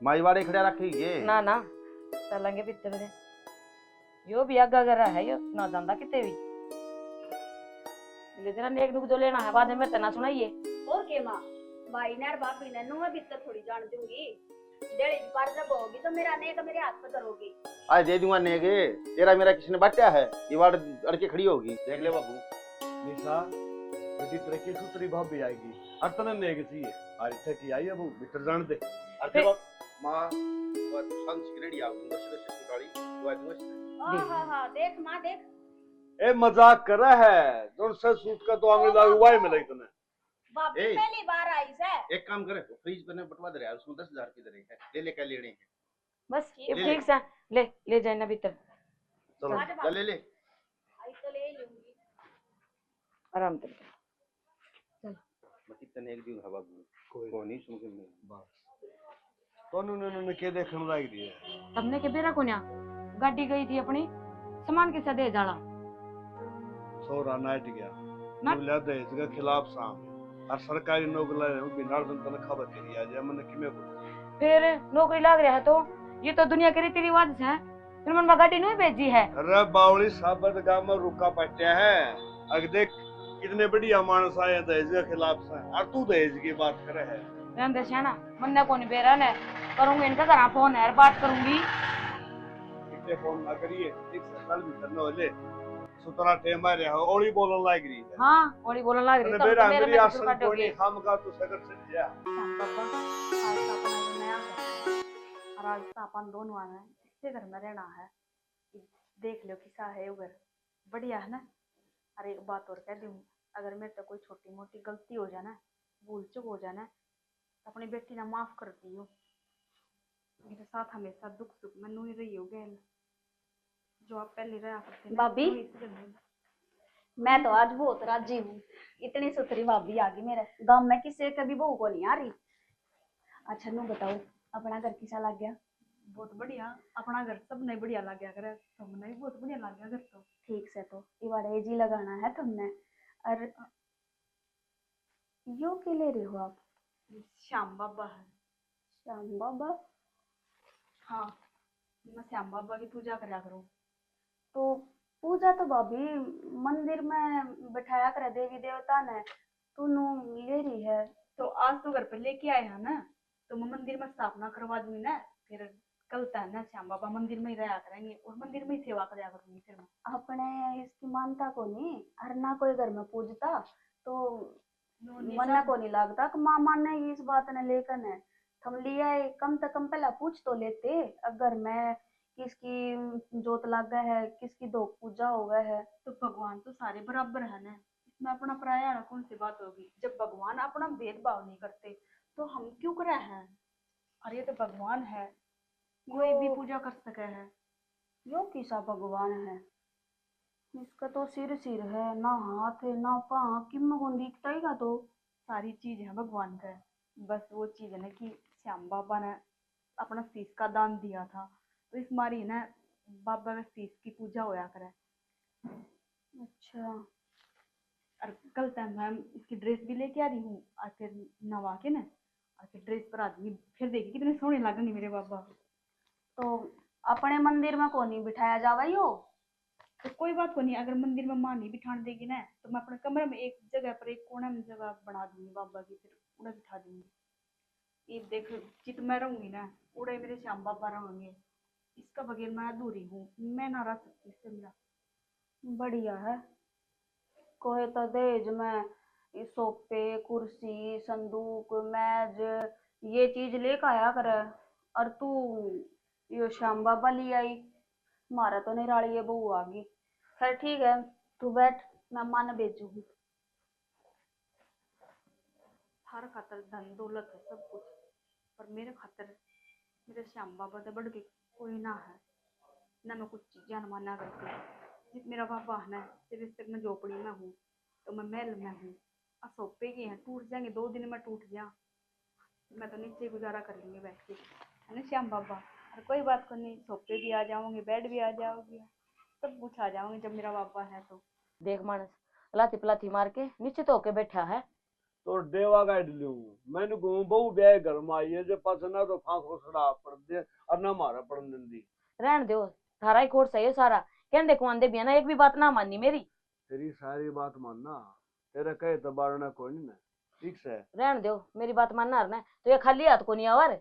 माईवाड़े खड़े रखेंगे ना ना चलेंगे भीतर से यो भी आगा कर रहा है यो ना जानता कितने भी ले जरा नेक नुक जो लेना है बाद में मेरे तना सुनाइए और के मां भाई ने और बापी ने नु मैं भीतर थोड़ी जान दूंगी डेढ़ बार जब होगी तो मेरा नेक मेरे हाथ पे करोगी आज दे दूंगा नेगे तेरा मेरा किसने बांटा है ये वाड़ अड़के खड़ी होगी देख ले बाबू निशा बेटी तरक्की सुतरी भाभी आएगी और तने नेग चाहिए आज तक की आई है वो भीतर जान दे अरे मां वो संस ग्रेडी आऊंगी दस दस निकाली वो आज बस हां देख मां देख ए मजाक कर रहा है जोन से सूट का तो आंगली लाग हुआ है मिले तने बापी पहली बार आई से एक काम करे फ्रीज बने बटवा दे यार उसमें 10,000 की दे है ले के लेने हैं बस ठीक से ले जाना भीतर चलो ले ले आई तो ले लूंगी आराम से मैं कितने एक दिन हवा को नहीं सुन के बस तो उन्होंने के देखने लाग रही है हमने के बेरा कोन्या गाड़ी गई थी अपनी सामान के साथ दे जाला सोरा नाइट गया ना? बोला दहेज के खिलाफ साम और सरकारी नौकरी लाए बिनार जनता खबर करी आज मैंने किमे को फिर नौकरी लग रहा है तो ये तो दुनिया के रीति रिवाज है फिर मन गाड़ी नहीं भेजी है अरे बावली साबत गांव में रुका पट्टे है अगर देख कितने बढ़िया मानस आए दहेज के खिलाफ से और तू दहेज की बात करे है रहने से ना मन्ना को नहीं बेरा ने करूंगी इनका घर फोन है बात करूंगी इतने फोन ना करिए एक साल भी करने वाले सुतरा टेम आ रहा ओली बोलने लग रही है हां और बोलने लग रही है मेरा मेरी आसन को नहीं हम का तू सगर से जा पापा आज तो अपना जो नया घर है और आज तो अपन दोनों आए हैं इससे घर में रहना है देख लो किसा है वो घर बढ़िया है ना। और एक बात और कह दूं अगर मेरे से कोई छोटी मोटी गलती हो जाए ना भूल चूक हो जाए ना तो अपनी बेटी ना माफ कर दियो मेरे साथ हमेशा दुख सुख में नहीं रही हो गए जो आप पहले रहा करते भाभी मैं तो आज बहुत राजी हूँ इतनी सुथरी भाभी आ गई मेरे गांव में किसी कभी बहू को नहीं आ रही। अच्छा नु बताओ अपना घर किसा लग गया। बहुत बढ़िया अपना घर सब नहीं बढ़िया लग गया करे तुमने भी बहुत बढ़िया लग गया घर तो ठीक से तो इवाड़े जी लगाना है तुमने। और यो के ले रही हो आप श्याम बाबा है श्याम बाबा हाँ मैं श्याम बाबा की पूजा करा करूँ तो पूजा तो भाभी मंदिर में बैठाया करे देवी देवता ने तू ले रही है तो आज तो घर पे लेके आए हैं ना तो मैं मंदिर में स्थापना करवा दूंगी ना फिर कल तक ना श्याम बाबा मंदिर में ही रहा करेंगे और मंदिर में ही सेवा कराया करूंगी फिर मैं अपने इसकी मानता को नहीं हर ना कोई घर में पूजता तो मन को नहीं लगता कि माँ माने इस बात ने लेकर ने हम लिया कम से कम पहला पूछ तो लेते अगर मैं किसकी जोत लग गया है किसकी दो पूजा हो गया है तो भगवान तो सारे बराबर है ना इसमें अपना पराया कौन सी बात होगी जब भगवान अपना भेदभाव नहीं करते तो हम क्यों करे हैं। अरे तो भगवान है कोई भी पूजा कर सके है यो किसा भगवान है इसका तो सिर सिर है ना हाथ है ना पाँव किम को दिखता ही का तो सारी चीज है भगवान का बस वो चीज है ना कि श्याम बाबा ने अपना शीश का दान दिया था तो इस मारी ना बाबा के शीश की पूजा होया करे। अच्छा और कल तक मैं इसकी ड्रेस भी लेके आ रही हूँ और फिर नवा के ना और फिर ड्रेस पर आदमी फिर देखी कितने सोहने लगेंगे मेरे बाबा तो अपने मंदिर में कौन नहीं बिठाया जावा यो तो कोई बात को नहीं अगर मंदिर में माँ नहीं बिठाने देगी ना तो मैं अपने कमरे में एक जगह पर एक कोने में जगह बना दूंगी बाबा की फिर उड़ा बिठा दूंगी ये देख चित मैं रहूंगी ना उड़े मेरे श्याम बाबा रहेंगे इसका बगैर मैं अधूरी हूँ मैं ना रह सकती इससे मेरा बढ़िया है कोई तो दहेज में सोफे कुर्सी संदूक मेज ये चीज लेकर आया करे और तू यो श्याम बाबा ले आई मारा तो नहीं राड़ी बहू आ गई खैर ठीक है तू बैठ मैं माँ ने भेजूंगी हर खातर धन दौलत है सब कुछ पर मेरे खातर मेरे श्याम बाबा तो बढ़ के कोई ना है ना मैं कुछ चीज़ें न माना करती जिस मेरा बाबा है ना सिर्फ तक मैं झोपड़ी में हूँ तो मैं महल में हूँ और सोपे के हैं टूट जाएंगे 2 दिन में टूट जा मैं तो नीचे गुजारा कर लूँगी बैठ के है ना श्याम बाबा और कोई बात को नहीं सोपे भी आ जाओगे बेड भी आ जाओगे सब कुछ आ जाओगे जब मेरा बाबा है तो देख मानस लाती पलाती मार के नीचे तो होके बैठा है तो देवा गाइड लूं मैंने कहूं बहु ब्याह घर में आई है जो पसना तो फांस सड़ा पड़ दे और ना मारा पड़न दी। रहन दो, थारा ही खोट सही है सारा। कहने देखो आंदे भी है ना, एक भी बात ना माननी मेरी। तेरी सारी बात मानना, तेरे कहे तो बारना कोई नहीं ना, ठीक से। रहन दो, मेरी बात मानना है ना, तो ये खाली हाथ को नहीं आवर।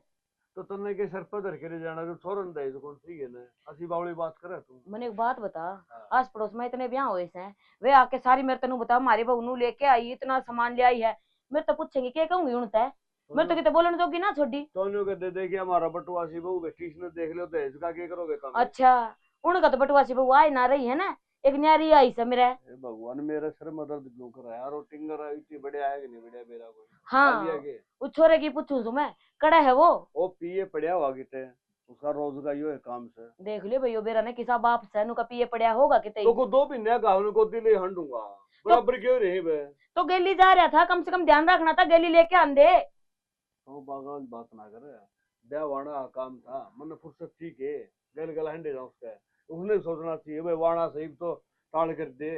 तो तुमने के सर पर धर के ले जाना जो छोरन दे तो कौन सी है ना, असली बावली बात करे तुम। मैंने एक बात बता, हाँ। आस पड़ोस में इतने ब्याह हुए हैं, वे आके सारी मेरे तेनू बता हमारी बहू नू लेके आई, इतना सामान ले आई है। मेरे तो पूछेंगे क्या कहूंगी उनसे, मेरे तो कितने बोलने जोगी ना छोड़ी। तो के दे कि हमारा बटुआसी बहू बेटी ने देख लो दहेज का क्या करोगे काम। अच्छा, उनका तो बटवासी बहू आई ना रही है ना, एक न्यारी आई से मेरे। भगवान मेरे सर में दर्द क्यों कर यार, और टिंगर इतनी बढ़िया है कि नहीं बढ़िया मेरा कोई। हाँ, उस छोरे की पूछूं तो मैं, कड़ा है वो पीए पड़िया हुआ किते, उसका रोज का यो है काम से। देख ले भैया बेरा ने किसा बाप से नु का पिए पड़िया होगा किते। तो को 2 महीने का उनको दिले हंडूंगा बराबर क्यों रही बे। तो गेली जा रहा था, कम से कम ध्यान रखना था, गेली लेके आंदे। तो बागान बात ना करे, ब्याह वाणा काम था मन फुर्सत ठीक है, गल गल हंडे जाओ उसका, उसने सोचना चाहिए भाई वाणा सही तो टाल कर दे।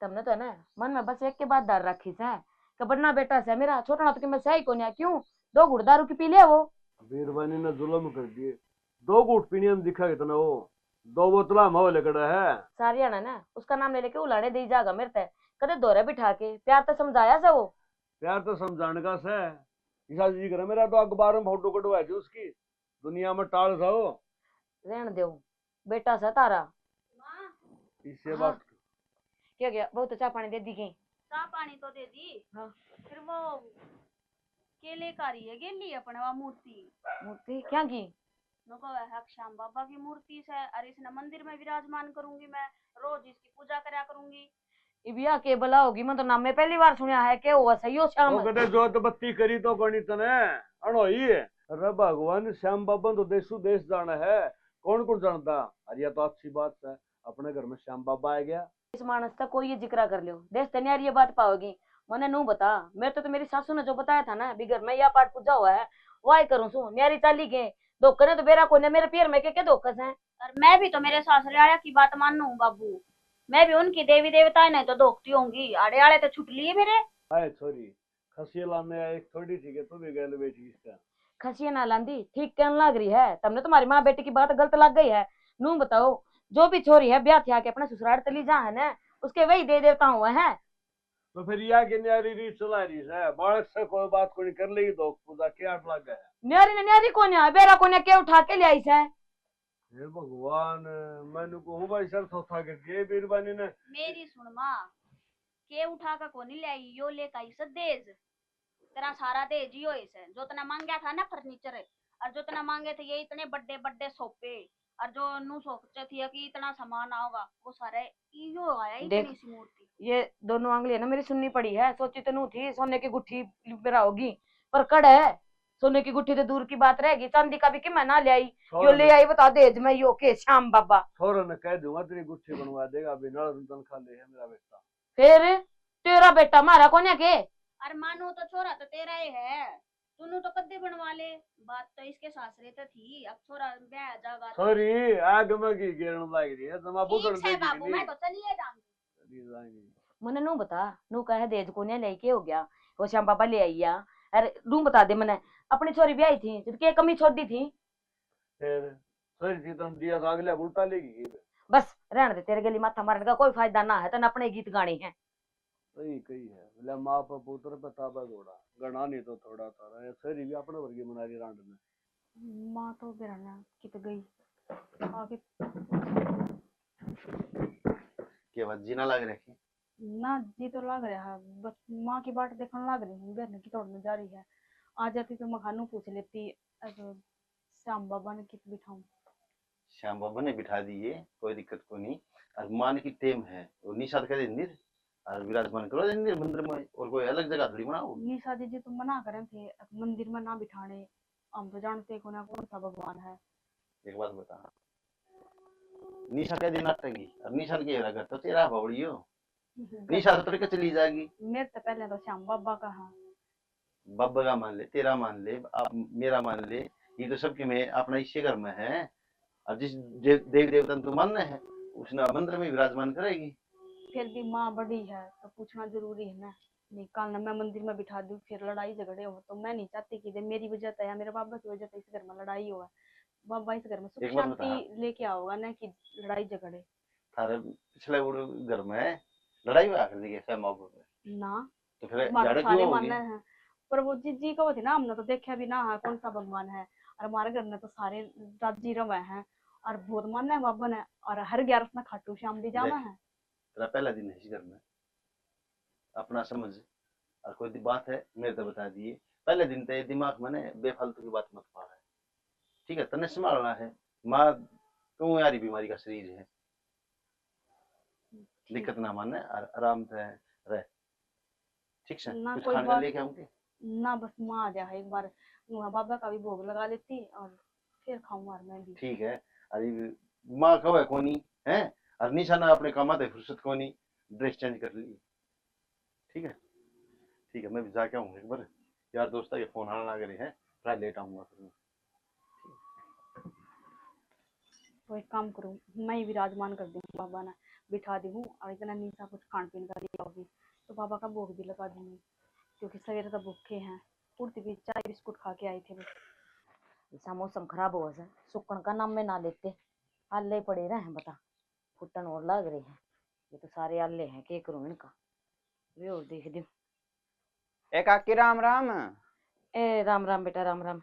तुमने तो ना मन में बस एक के बाद डर रखी से कि बड़ना बेटा से मेरा, छोटा तो कि मैं सही को नहीं, क्यों 2 घुट दारू की पी ले वो। बीरबानी ने जुल्म कर दिए, 2 घूट पीने में दिखा कितना वो, 2 बोतला माहौल कड़ा है। सारियाना ना उसका नाम ले लेके उलाड़े दी जागा मेरे ते, कदे दोरे बिठा के प्यार तो समझाया से वो। प्यार तो समझाने का से ईसा जी करे, मेरा तो अखबार में फोटो कटवा थी उसकी, दुनिया में टाल था वो। रहन दो, बेटा सा तारा। इससे हाँ। बात क्या गया, बहुत चाह पानी दे दी गई। चाह पानी तो दे दी। हाँ। फिर वो केले का रही है गेली अपने वहाँ मूर्ति मूर्ति क्या की? नको है श्याम बाबा की मूर्ति से, अरे इसने मंदिर में विराजमान करूंगी, मैं रोज इसकी पूजा करा करूंगी। इबिया के बला होगी, मैं तो नाम में पहली बार सुना है के हुआ सही हो श्याम। वो कहते जो तो बत्ती करी तो गणी तने अणो ही है। अरे भगवान श्याम बाबा तो देशु देश जाना है, कौन कौन जानता। अरे तो अच्छी बात है, अपने घर में श्याम बाबा आ गया। इस मानस तक कोई ये जिक्र कर लो, देश तनियार ये बात पाओगी। मैंने नू बता, मेरे तो मेरी सासू ने जो बताया था ना, बिगर में यह पाठ पूजा हुआ है, वाई करूं सु न्यारी चाली के धोखे ने तो बेरा को ने मेरे पैर में के धोखस है। और मैं भी तो मेरे सासरे आया की बात मानू बाबू, मैं भी उनकी देवी देवताएं नहीं तो धोखती होंगी, आड़े आड़े तो छुट लिए मेरे। आए छोरी खसिया लाने एक थोड़ी ठीक है, तू भी गल बेटी इसका खसिया ना लांदी ठीक कहने लग रही है, तुमने तुम्हारी माँ बेटी की बात गलत लग गई है। नू बताओ, जो भी छोरी है ब्याह थी आके अपने ससुराल चली जा है ना, उसके वही दे देवता हुए हैं। तो फिर या के न्यारी री चला रही है, बालक से कोई बात को नहीं कर लेगी तो पूजा क्या लग गया। न्यारी ने न्यारी को ने बेरा को ने के उठा के ले आई से। हे भगवान, मैंने कहूं भाई सर थोथा कर दिए बीरबानी ने। मेरी सुन माँ, के उठा का कोनी ले आई, यो ले काई से देज, तेरा सारा देज ही होए से। जो तना मांगा था ना फर्नीचर, और जो तना मांगे थे ये इतने बड़े बड़े सोफे, और जो नू सोचे थी कि इतना सामान आओगा, वो सारे यो आया इतनी सी मूर्ति। ये दोनों आंगली है ना मेरी सुननी पड़ी है, सोची तो नू थी सोने की गुट्ठी मेरा होगी, पर कड़ है सोने की गुट्ठी तो दूर की बात रहेगी, चांदी का भी कि मैं ना ले आई, यो ले आई बता देज में यो के श्याम बाबा। छोरा ने कह दूंगा तेरी गुच्छी बनवा देगा, बिना तनखा ले है मेरा बेटा। फिर तेरा बेटा मारा कोने के? अरे मानो तो छोरा तो तेरा ही है, तूने तो कद्दे बनवा ले, बात तो इसके सासरे तो थी, अब छोरा ब्याह जागा। सॉरी आग में की गिरन लग रही है, तमा बुगड़ ठीक है बाबू, मैं तो चलिए जाऊंगी। मने नू बता, नू कहे देज कोने लेके हो गया, वो श्याम बाबा ले आई या। अरे नू बता दे मने, अपनी छोरी ब्याही थी जिसकी कमी छोड़ दी थी, फिर सॉरी जी तुम दिया तो अगले उल्टा लेगी। बस रहने दे, तेरे गली माथा मारने का कोई फायदा ना है, तन अपने गीत गाने हैं। सही कही है, बोले माँ पर पुत्र पे ताबा घोड़ा गणा नहीं तो थोड़ा था, सही भी अपने वर्गी मना रही रांड में। माँ तो बिराना कित गई आगे के बाद जीना लग रही ना, जी तो लग रहा है, बस माँ की बाट देखने लग रही हूँ, बहन की तोड़ने जा रही है। आ जाती तो मैं खानू पूछ लेती, अब श्याम बाबा ने कित बिठाऊं। श्याम बाबा ने बिठा दिए, कोई दिक्कत को नहीं। और मान की टेम है, वो निषाद करे इंदिर और विराजमान करो इंदिर मंदिर में, और कोई अलग जगह थोड़ी बनाओ। निशा जी तो मना करें थे मंदिर में ना बिठाने, हम तो जानते को ना कौन सा भगवान है। एक बात बता, निशा क्या दिन अटकेगी, और निशा के घर तो तेरा बावड़ियो, निशा तो तरीके चली जाएगी। मेरे तो पहले तो श्याम बाबा का है, बाबा का मान ले, तेरा मान ले, आप मेरा मान ले, ये तो सबके में अपना इसी घर में है। और जिस देवी देवता तो मानना है, उसने मंदिर में विराजमान करेगी। फिर भी माँ बड़ी है तो पूछना जरूरी है ना, नहीं कल ना मैं मंदिर में बिठा दूं फिर लड़ाई झगड़े हो तो मैं नहीं चाहती कि मेरी वजह से या मेरे बाबा की वजह से इस घर में लड़ाई हो। बाबा इस घर में सुख एक बात बता, शांति लेके आओगा ना कि लड़ाई झगड़े। थारे पिछले वो घर में लड़ाई हुआ कर दी श्याम बाबू में, ना तो फिर हमारे झाड़ू सारे क्यों होगी? मानना है पर वो जी का वो थी ना, हमने तो देखा भी ना है कौन सा भगवान है। और हमारे घर में तो सारे राजी रवे हैं और बहुत मानना है बाबा ने। और हर 11 में खाटू श्याम भी जाना है। तेरा पहला दिन है इस घर में, अपना समझ। और कोई बात है मेरे तो बता दिए, पहले दिन ते दिमाग में ने बेफालतू की बात मत पावे, ठीक है? तने संभालना है, माँ तू यारी बीमारी का शरीर है, दिक्कत ना माने और आराम से रह, ठीक है? ना कुछ कोई खाने बात लेके आऊंगी ना, बस माँ आ जाए एक बार, वहाँ बाबा का भी भोग लगा लेती और फिर खाऊं और मैं भी। ठीक है? अरे माँ कब कोनी है और निशाना अपने कमाते फुर्सत कोनी, ड्रेस चेंज कर ली, ठीक है? ठीक है, मैं भी जाके आऊंगा एक बार, यार दोस्त के फोन आना लग रहे हैं, थोड़ा लेट आऊंगा फिर मैं। तो एक काम करूँ, मैं ही विराजमान कर दूँ, बाबा ने बिठा दूँ और इतना नीचा कुछ खान पीन का दिया होगी तो बाबा का भोग भी लगा दूंगी, क्योंकि सवेरे तो भूखे हैं। पूर्ति भी चाय बिस्कुट खा के आई थे बस। ऐसा मौसम खराब हुआ है, सुकन का नाम में ना लेते, आले पड़े रहे हैं, बता फुटन और लग रहे हैं। ये तो सारे आले हैं, क्या करूं इनका, वे और देख दू। ए काकी राम राम। ए राम राम बेटा, राम राम।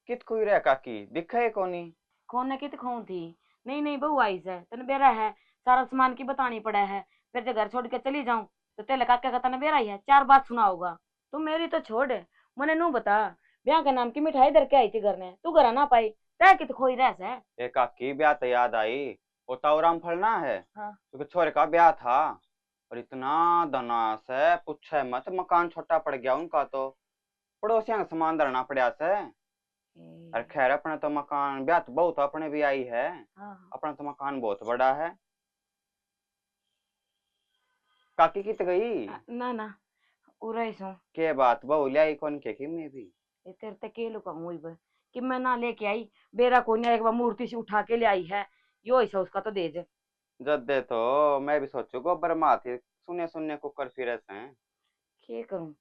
कित कोई रे काकी दिखे कोनी? कौन ने कित खाऊं थी? नहीं नहीं बहू आई है, तने बेरा है, सारा सामान की बतानी पड़ा है। फिर जब घर छोड़ के चली जाऊं तो तेरे काके का तने बेरा ही है, 4 बात सुना होगा। तू मेरी तो छोड़, मने नू बता, ब्याह के नाम की मिठाई धर के आई थी घर में, तू घर ना पाई, तय कित खोई रह है। ए काकी ब्याह तो याद आई, वो ताऊराम फलना है हाँ। क्योंकि छोरे का ब्याह था और इतना धनास है पूछे मत, मकान छोटा पड़ गया उनका तो पड़ोसियों का सामान धरना पड़ा से। अरे खैर अपने तो मकान, ब्याह तो बहुत अपने भी आई है, हाँ। अपना तो मकान बहुत बड़ा है। काकी कित गई? ना ना उरे सो के बात बहु लियाई कौन के की मैं भी तेरे ते के लुकाऊं इब कि मैं ना लेके आई, बेरा को एक बार मूर्ति से उठा के ले आई है, यो ऐसा उसका तो दे दे। जद दे तो मैं भी सोचू गोबर माथे सुने सुने कुकर फिरे से। क्या करूं,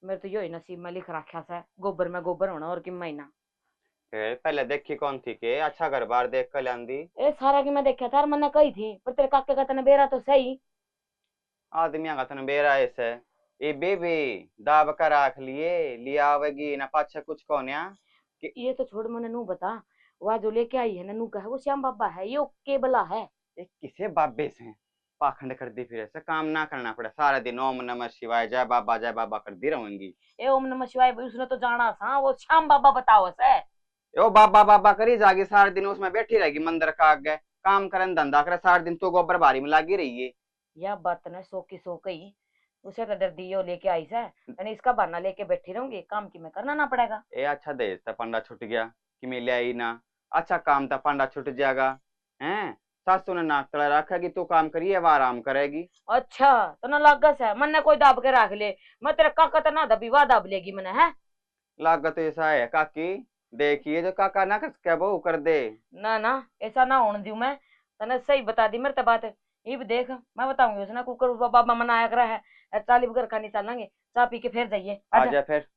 मेरे तो यो ही नसीब में लिख रखा है, गोबर में गोबर होना और कि महीना। पहले देखी कौन थी के अच्छा घर बार देख कर लांदी? ए सारा की मैं देखा था, मैंने कही थी, पर तेरे काके का तने बेरा तो सही। आदमिया का तन बेरा ऐसे ए बेबी दाब कर राख लिए लिया आवेगी ना पाछे कुछ कोन्या। ये तो छोड़, मैंने नू बता, वह जो लेके आई है ननू का है, वो श्याम बाबा है, ये केबला है। किसे बाबे से पाखंड कर दी, फिर ऐसे काम ना करना पड़ा, सारा दिन ओम नमः शिवाय जय बाबा कर दी रहूंगी। ए ओम नमः शिवाय उसने तो जाना था, वो श्याम बाबा बताओ से। ओ बाबा करी जागी, सारा दिन उसमें बैठी रहेगी मंदिर का आगे, काम करन धंधा करे, सारा दिन तो गोबर बारी में लागी रही है। यह बात ने सो की सो कही, उसे तो डर दियो लेके आई से, मैंने इसका बहाना लेके बैठी रहूंगी, काम की मैं करना ना पड़ेगा। ए अच्छा देश था पंडा छुट गया कि मैं ले आई ना, अच्छा काम था पंडा छुट जाएगा हैं। सासू ने नाक तला रखा कि तू काम करिए वह आराम करेगी। अच्छा तो ना लागस है, मन ने कोई दाब के रख ले, मैं तेरे काका तो ना दबी, वाह दाब लेगी मैंने है। लागत ऐसा है काकी, देखिए जो काका ना क्या वो कर दे। ना ना ऐसा ना होने दूं मैं, तने सही बता दी मेरे बात। ये भी देख मैं बताऊंगी उसने, कुकर बाबा मनाया करा है, 40 घर खानी चलेंगे, चाय पी के फिर जाइए। आजा फिर।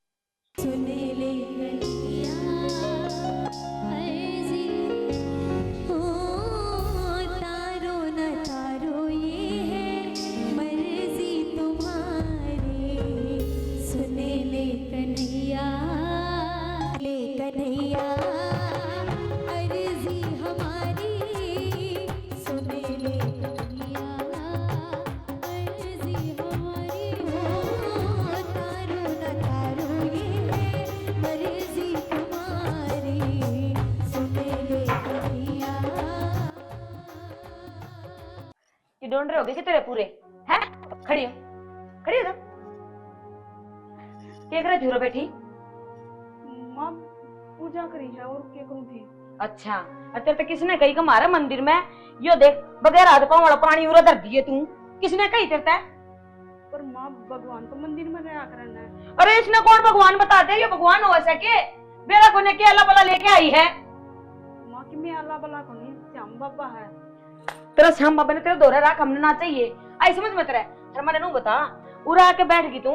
ढूंढ रहे होगे कि तेरे पूरे हैं, खड़ी हो तो क्या करे झूरो बैठी? माँ पूजा करी है और क्या करूँ थी। अच्छा तेरे तो किसने कही हमारे मंदिर में, यो देख बगैर हाथ पांव वाला पानी उरा धर दिए तू, किसने कही तेरे ते? पर माँ भगवान तो मंदिर में रहा करना है। अरे इसने कौन भगवान बता दे, ये भगवान हो सके, मेरा कोने के अल्लाह भला लेके आई है। माँ की मैं अल्लाह भला को नहीं, श्याम बाबा है। तेरा श्याम बाबा ने तेरे दोहरा राख हमने ना चाहिए, आई समझ में तेरे। मैंने नू बता, उड़ा आके बैठ गई तू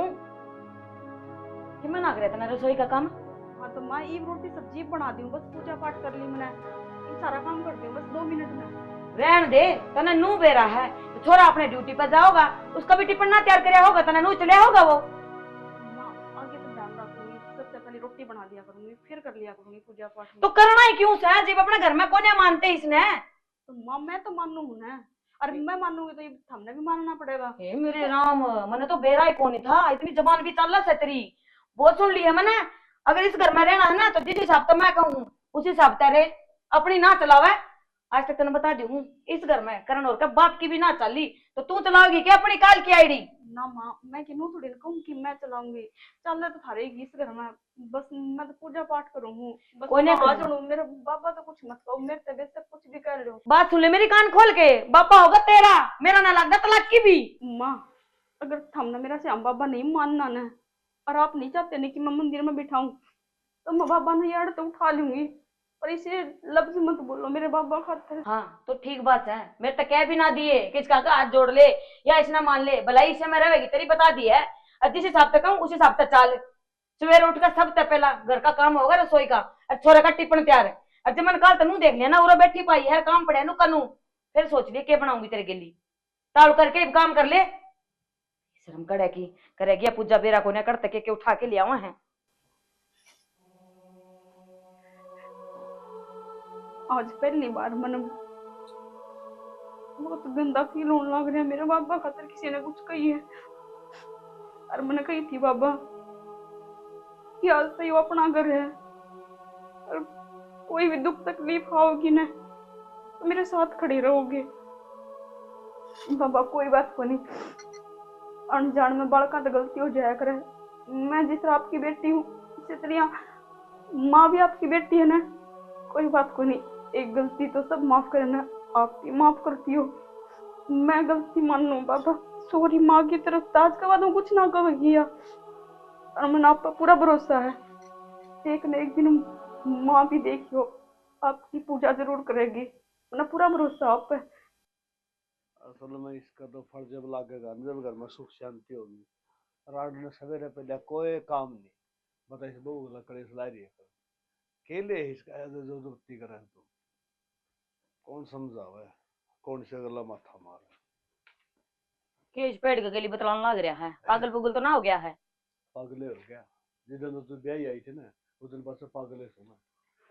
कि मैं ना करे तना रसोई का काम। हाँ तो माँ एक रोटी सब्जी बना दी हूँ, बस पूजा पाठ कर ली मैंने, ये सारा काम कर दी हूँ बस 2 मिनट में। रहन दे, तने नू बेरा है तो छोरा अपने ड्यूटी पर जाओगा, उसका भी टिफिन ना तैयार कराया होगा, तने नू चलिया होगा वो। माँ आगे तो ध्यान रखूंगी, सबसे पहले रोटी बना दिया करूंगी, फिर कर लिया करूंगी पूजा पाठ। तो करना ही क्यों है जब अपने घर में कोने मानते इसने। तो माँ मैं तो मानू हूँ ना, अरे मैं मानूंगी तो ये हमने भी मानना पड़ेगा। हे मेरे राम, मैंने तो बेरा ही कौन था, इतनी जबान भी चल है तेरी, बहुत सुन ली है मैंने। अगर इस घर में रहना है ना तो जिस हिसाब से मैं कहूँ उस हिसाब से रहे, अपनी ना चलावे। आज तक तेने बता दी हूँ इस घर में करण और का बाप की भी ना चली तो तू चलाओगी क्या अपनी काल की आईडी। ना माँ मैं कि थोड़ी कहूँ कि मैं चलाऊंगी, चल तो थारे इस घर में, बस मैं तो पूजा पाठ करूँ बस। कोई नहीं आ करना। जाऊँ मेरे बाबा तो कुछ मत कहो, मेरे तबियत से कुछ भी कर लो। बात सुन ले मेरी, कान खोल के, बापा होगा तेरा, मेरा ना लगता तलाक की भी। माँ अगर हमने मेरा श्याम बाबा नहीं मानना ना, और आप नहीं चाहते नहीं कि मैं मंदिर में बिठाऊं, तो मैं बाबा ने यार तो उठा लूंगी, पर इसे लफ्ज मत बोलो मेरे बाबा खातिर। हाँ तो ठीक बात है, मेरे तक कह भी ना दिए किसका का हाथ जोड़ ले या इसना मान ले, भलाई इससे मैं रहेगी तेरी बता दी है। और जिस हिसाब से कहूँ उस हिसाब से चाल। सवेरे उठकर सबसे पहला घर का काम होगा रसोई का, और छोरे का टिफिन तैयार है। और जब मैंने कहा तनू देख लिया ना उरा बैठी पाई है, काम पड़े नु कनू, फिर सोच लिया क्या बनाऊंगी तेरे के लिए, ताल करके काम कर ले। शर्म करेगी पूजा बेरा को ने करते के उठा के लिया हुआ है। आज पहली बार मैंने बहुत गंदा फील होने लग रहा है, मेरे बाबा खातिर किसी ने कुछ कही है। और मैंने कही थी बाबा कि आज से ये अपना घर है, और कोई भी दुख तकलीफ आओगी ना तो मेरे साथ खड़े रहोगे। बाबा कोई बात को नहीं, अनजान में बालका तो गलती हो जाया करे, मैं जिस तरह आपकी बेटी हूँ इसी तरह माँ भी आपकी बेटी है ना, कोई बात को नहीं, एक गलती तो सब माफ करना, आपकी माफ करती हो, मैं गलती मान लूँ बाबा, सॉरी माँ की तरफ। आज के बाद हम कुछ ना कहेगी, और मैंने आप पर पूरा भरोसा है, एक न एक दिन माँ भी देखियो आपकी पूजा जरूर करेगी, मैंने पूरा भरोसा आप पे। असल में इसका तो फर्ज जब लागेगा जब घर में सुख शांति होगी। रात में सवेरे पहले कोई काम नहीं, बता इस बहू लकड़ी ला रही है केले इसका जो जबरदस्ती करे तो कौन समझावे, कौन से गला माथा मारे। केश पेड़ के गली बतलाने लग रहा है, पागल पुगल तो ना हो गया है। पागले हो गया, जिधर तो ब्याह आई थी ना उस दिन बस पागले सुना।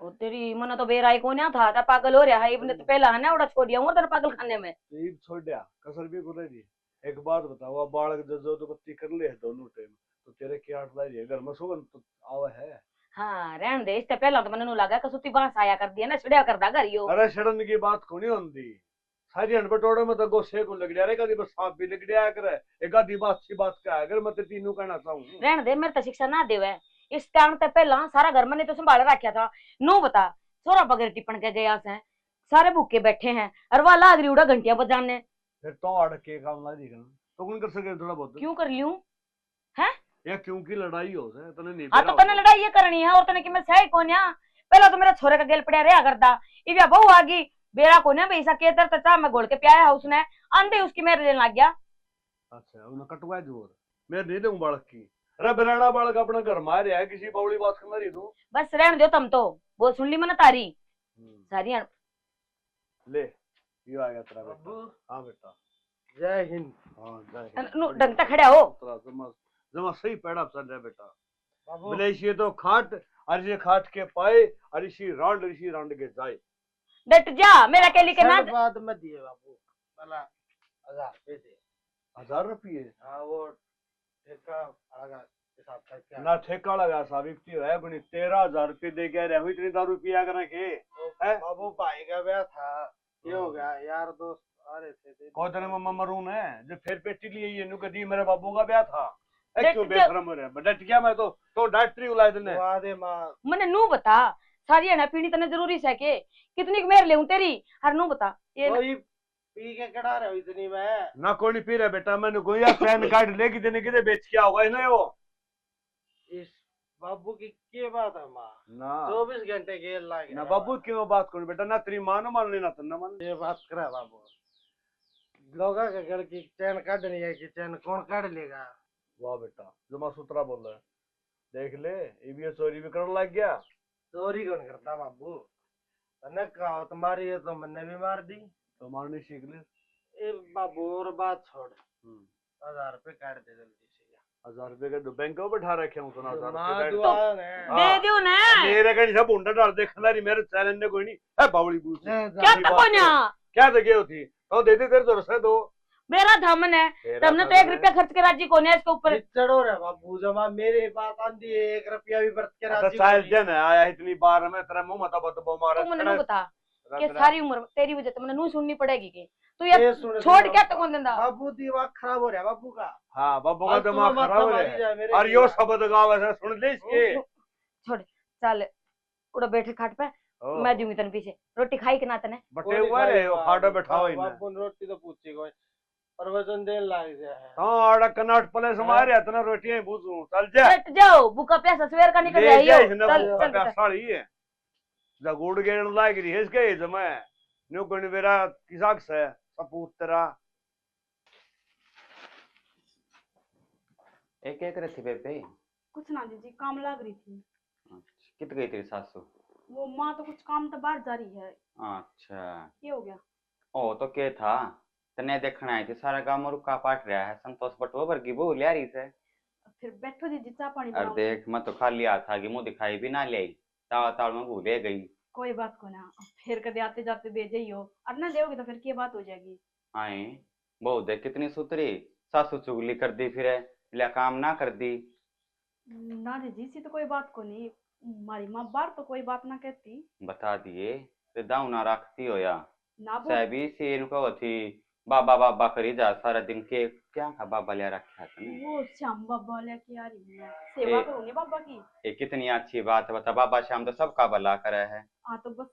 ओ तेरी मन तो बेराई को ना था पागल हो रहा है, इबने तो पहला है ना उड़ा छोड़ दिया तेरे पागल खाने में। तो ईब छोड़ दिया कसर भी को रही। एक बात बताओ, बालक जो तो बत्ती कर ले दोनों टाइम तो तेरे क्या आठ लाई घर में सोगन तो आवे है। हाँ रहन दे, इससे पहला तो मैंने लगा कसुती बांस आया कर दिया ना, छिड़िया कर दा घरियो। अरे शरण की बात को नहीं होती, सारी अनबटोड़े में तो गोसे को लग गया, कभी बस सांप भी लग गया करे, एक आधी बात सी बात का है, अगर मैं तो तीनों कहना चाहूँ। रहन दे, मेरे तो शिक्षा ना देवे, इस कारण ते पहला सारा घर मैंने तो संभाल रखा था। नो बता छोरा बगैर टिपण के गया से सारे भूखे बैठे हैं, और वह लाग रही उड़ा घंटिया बजाने। फिर तो अड़ के काम ला दी तो कौन कर सके थोड़ा बहुत। क्यों कर लियूं है या क्योंकि लड़ाई हो से तने नहीं हाँ तो तने लड़ाई ये करनी है, और तने कि मैं सही कौन या पहला तो मेरा छोरे का गेल पड़िया रहा करता, इव्या बहू आ गई बेरा को ने भैसा के तर तचा मैं गोल के प्याया है उसने आंधे उसकी मेरे लेने लग गया। अच्छा उन्हें कटवा जोर मैं नहीं दूं बालक की। अरे बिराना बालक अपना घर मार है, किसी बावली बात करना रही तू। बस रहने दो तुम तो, वो सुन ली मैंने तारी सारी। ले ये आ गया तेरा बेटा। हाँ बेटा जय हिंद। हाँ जय हिंद। नु ढंग तक खड़ा हो, जमा सही पैड़ा चल रहा बेटा। मलेशिया तो खाट और ये खाट के पाए और इसी रांड के जाए। डट जा मेरा के लिए ना बाद में दिए बाबू, पहला 1000 रुपए दे। 1000 रुपये? हाँ वो ठेका आगा हिसाब का क्या ना ठेका लगा साबिती है बनी 13000 रुपये दे के रहे इतनी दारू पिया करें के है। बाबू भाई का ब्याह था, ये हो गया यार दोस्त आ रहे थे। कौन तेरे मम्मा मरून है जो फिर पेटी लिए ये नु कदी मेरे बाबू का ब्याह था। क्यों बेशरम हो रहा है डट गया मैं तो डॉक्टरी उलाए तने वादे मां मैंने नू बता सारी है ना पीनी तने जरूरी से के कितनी मेर ले तेरी हर नू बता ये कोई पी के कड़ा रहे हो इतनी में ना कोई नहीं पी रहा बेटा। मैंने कोई पैन कार्ड लेके देने के बेच के होगा ना वो इस बाबू की क्या बात है माँ ना 24 घंटे गेल लागे ना बाबू क्यों बात करो बेटा ना तेरी मां न मान लेना तन्ना मान ये बात करे बाबू लोगा के घर की चैन काटनी है कि चैन कौन काट लेगा। वाह बेटा जमा सुतरा बोल रहा है। देख ले ये भी चोरी भी करने लग गया। चोरी कौन करता बाबू? मैंने कहा तुम्हारी है तो मैंने भी मार दी। तो मारनी सीख ले। ए बाबू और बात छोड़, 1000 रुपए काट दे जल्दी से। 1000 रुपए के बैंक में बैठा रखे हूँ। 1000 माँ रुपए दुआ ने दे दियो ना। मेरे कहीं सब उंडा डाल देखना नहीं मेरे चैनल ने कोई नहीं है बावड़ी बूझ क्या तको ना क्या दे गई थी तो दे दे तेरे जोर से दो। मेरा धमन है, तुमने तो 1 रुपया खर्च के राजी कोने इसके ऊपर। चढ़ो रे बाबू, जमा मेरे बात आंधी है, 1 रुपया भी बरत के राजी चाल जन आया इतनी बार में तेरा मुंह मत बो मारा। तू मने बता कि सारी उम्र तेरी वजह से मैंने नू सुननी पड़ेगी कि तू ये छोड़ क्या तक कौन देंदा? बाबू दिमाग खराब हो रहा है बाबू का। हाँ बाबू का दिमाग खराब हो रहा है। और यो शब्द गाव ऐसा सुन ले इसके। छोड़ चल उड़ा बैठे खाट पे, मैं दूंगी तने पीछे रोटी खाई के ना तने बटे हुआ रे खाटो बैठाओ इन। बाबू रोटी तो पूछी कोई प्रवचन देन लाग गया है। हां आड़ा कनाट पले समारे इतना रोटियां पूछूं चल जा बैठ जाओ भूखा प्यासा सवेर का निकल जाइयो। चल चल साड़ी है जगुड़ गेड़ लाग रही है इसके जमे न्यू कोनी मेरा किसाक से सपूत तेरा। एक एक रही थी बेबे? कुछ ना जी काम लग रही थी। अच्छा, कित गई तेरी सासू? वो माँ तो कुछ काम तो बाहर जा रही है। अच्छा ये हो गया। ओ तो के था तने देखना आई थी सारा गांव में रुका पाट रहा है संतोष बटो वर्गी बहु लिया रही से। फिर बैठो जी चाय पानी और बनाओ। देख मैं तो खाली हाथ आ गई मुंह दिखाई भी ना ले ताव ताव में भूले गई। कोई बात को ना, फिर कदे आते जाते दे जाइयो और ना देओगे तो फिर क्या बात हो जाएगी। आए बहु देख कितनी सुतरी सासू चुगली कर दी फिर लिया काम ना कर दी। ना जी सी तो कोई बात को नहीं, हमारी माँ बार तो कोई बात ना कहती। बता दिए तो दाऊ ना रखती हो या ना वो सभी से इनको थी बाबा बाबा करी जा सारा दिन के क्या खा बाबा ले रखा था वो श्याम बाबा लेके आ रही है, सेवा करूंगी बाबा की। ये कितनी अच्छी बात है बता बाबा श्याम तो सबका भला करे है। हाँ तो बस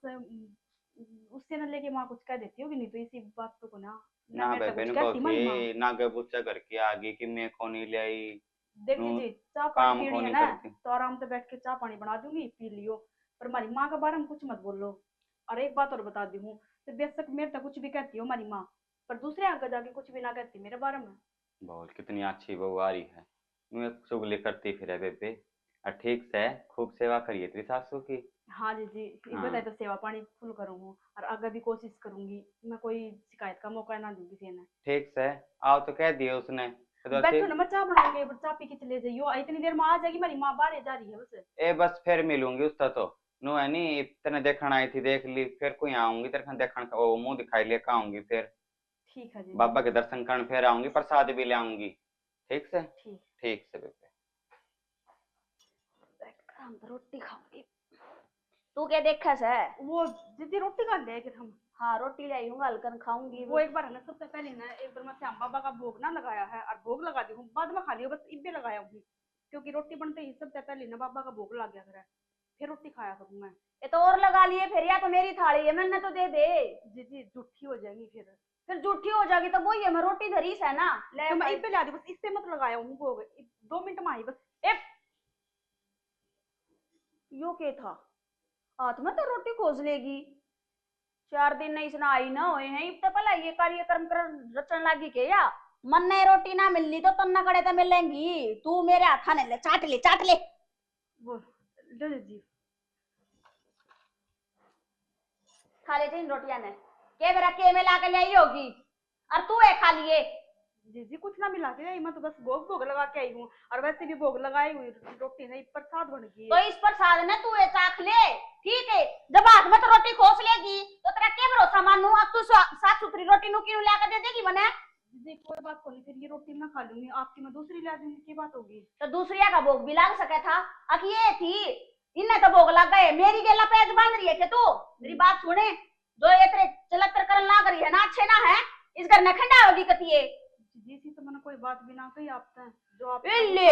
उससे न लेके माँ कुछ कह देती होगी, नहीं तो इसी बात तो को ना ना मैं तो बेबे कुछ को कहती मारी माँ। कि ना गे बुच्चा घर की आगे कि मैं कोनी ले आई देख लीजिए चाय काम पानी को पीनी है नहीं ना करती। तो आराम से बैठ के चाय पानी बना दूंगी पी लियो, पर हमारी माँ के बारे में कुछ मत बोलो। और एक बात और बता दी हूँ तो बेशक मेरे तक कुछ भी कहती हो हमारी माँ, पर दूसरे आगे जाके कुछ भी ना कहती मेरे बारे में। बोल कितनी अच्छी बहू आ रही है मैं चुगली करती फिर बेबे। और ठीक से खूब सेवा करिए तेरी सासू की। हाँ जी इस हाँ। बताए तो सेवा पानी फुल करूँगी और आगे भी कोशिश करूंगी, मैं कोई शिकायत का मौका ना दूंगी किसी ने। ठीक से आओ तो कह दिए उसने तो बैठो ना, मैं चाय बनाऊंगी, चाय पी के चले जाइयो, इतनी देर में आ जाएगी, मेरी माँ बाहर जा रही है बस। ए बस फिर मिलूंगी उसका तो नो है नी तेने देखण आई थी देख ली फिर कोई आऊंगी तेरे देखण ओ मुंह दिखाई लेकर आऊंगी फिर ठीक है जी बाबा के दर्शन करने फिर आऊंगी प्रसाद भी ले आऊंगी। ठीक से ठीक। ठीक से बेबे। हम तो रोटी खाऊंगी। तू क्या देखा से? वो दीदी रोटी खा ले कि हम। हाँ रोटी लाई हूँ हलकन खाऊंगी। वो एक बार है ना सबसे पहले ना एक बार मैं श्याम बाबा का भोग ना लगाया है और भोग लगा दी हूँ, बाद में खा लियो, बस इब्बे लगाया हूँ क्योंकि रोटी बनते ही सबसे पहले ना बाबा का भोग लग गया करे, फिर रोटी खाया करूँ मैं। ये तो और लगा लिए फिर, या तो मेरी थाली है मैंने तो दे दे। दीदी झूठी हो जाएगी फिर झूठी हो जाएगी तो वही है, मैं रोटी धरी है ना ले तो मैं भाई। इब्बे ला दी, बस इससे मत लगाया हूँ भोग, 2 मिनट में आई बस। यो के था हाथ में तो रोटी खोज लेगी, 4 दिन नहीं सुना आई ना हुए हैं इब तो पहला ये कार्यक्रम कर रचन लागी के या मन ने रोटी ना मिलनी तो तन्ना कड़े तो मिलेंगी, तू मेरे हाथा ने ले चाट ले वो लो दीदी खा ले इन रोटियां ने के मेरा के में ला के ले आई होगी और तू है खा लिए। जी कुछ ना मिला के आई, मैं तो बस भोग लगा के आई हूँ और वैसे भी भोग लगाई हुई रोटी नहीं प्रसाद बन गई। तो इस प्रसाद ने तू चाख ले, ठीक है? जब हाथ में तो रोटी खोस लेगी तो तेरा क्या भरोसा मानू, अब तू साफ सुथरी रोटी नु क्यों ला के दे देगी मने? जी कोई बात को नहीं, फिर ये रोटी मैं खा लूंगी, आपकी मैं दूसरी ला दूंगी, की बात होगी। तो दूसरिया का भोग भी लाग सके था, अब ये थी इन्हें तो भोग लग गए, मेरी गेला पेज बांध रही है कि तू मेरी बात सुने, जो ये तेरे चलकर करन लाग रही है ना अच्छे ना है, इस घर में खंडा होगी कतिये। जी सी तो मैंने कोई बात भी ना कही आपसे, जो आप ले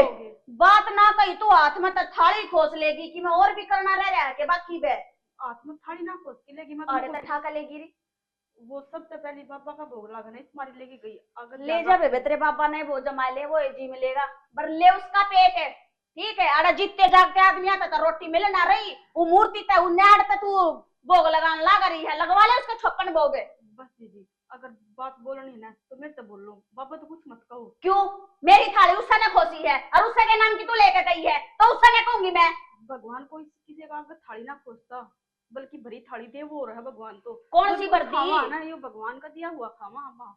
बात ना कही तू हाथ में तो थाली खोस लेगी कि मैं और भी करना रह रहा है के बाकी बे हाथ में थाली ना खोस के लेगी मैं अरे तो ठाका लेगी री वो सबसे पहले बाबा का भोग लगाना इस मारी लेके गई, अगर ले जा बेबे तेरे पापा ने वो जमा ले वो जी मिलेगा पर ले उसका पेट है, ठीक है? अरे जितने जागते आदमी आता तो रोटी मिले ना रही, वो मूर्ति ते उन्याड़ ते तू भोग लगाने लगा रही है, लगवा ले उसके छप्पन भोग। बस दीदी अगर बात बोलनी है ना तो मेरे से बोल लो, बाबा तो कुछ मत कहो। क्यों? मेरी थाली उससे ने खोसी है और उससे के नाम की तू लेके गई है, तो उससे क्या कहूंगी मैं? भगवान कोई किसी का आगे थाली ना खोसता, बल्कि भरी थाली दे वो रहा भगवान तो। कौन सी भरती? खावा ना, ये भगवान का दिया हुआ खावा अम्मा।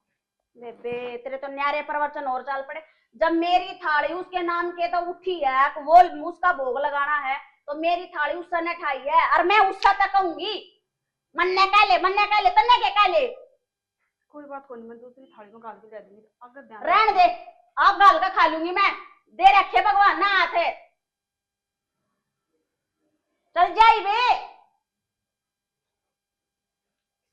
बेबे तेरे तो न्यारे प्रवचन और चाल पड़े। जब मेरी थाली उसके नाम के तो उठी है, वो उसका भोग लगाना है, तो मेरी थाली उससे ने ठाई है और मैं उससे तक कहूंगी। मन्ने कह ले तन्ने के कह ले। कोई बात कोई नहीं, मैं दूसरी थाली में गाल के दे दूंगी, अगर ध्यान रहने दे, आप गाल का खा लूंगी मैं। दे रखे भगवान ना हाथ है। चल जाई बे,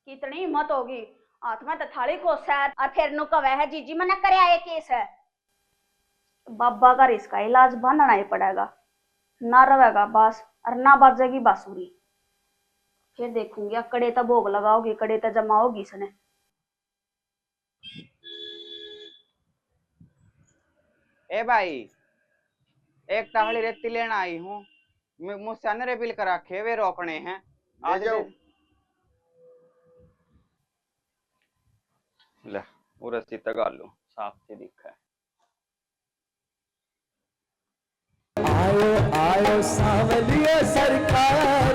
कितनी हिम्मत होगी, हाथ में तो थाली को सैर और फिर नु कवे है जीजी मना करे आए केस है। बाबा का इसका इलाज बनाना ही पड़ेगा, ना रहेगा बास और ना बाजेगी बांसुरी। फिर देखूंगी कड़े तो भोग लगाओगी, कड़े तो जमाओगी इसने। ए भाई, एक टाहली रेती लेना आई हूँ, मुझसे अनरे बिल करा के वे रोकने हैं। आज जाओ। ले पूरा सीता गालू साफ से दिखा है। आयो आयो सावलिया सरकार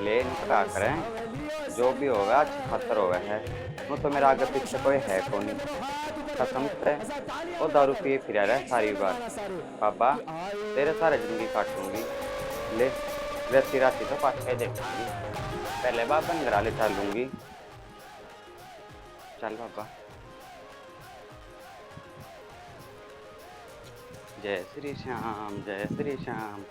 ले क्या करें, जो भी होगा अच्छा खतर होगा है। वो तो मेरा आगे पीछे कोई है कौन नहीं, खत्म से वो दारू पिए फिरा रहा है सारी बात। बाबा तेरे सारे जिंदगी काटूंगी, ले राती राती तो पाछे देखूंगी, पहले बाबा निगराले चलूंगी। चल बाबा। जय श्री श्याम, जय श्री श्याम।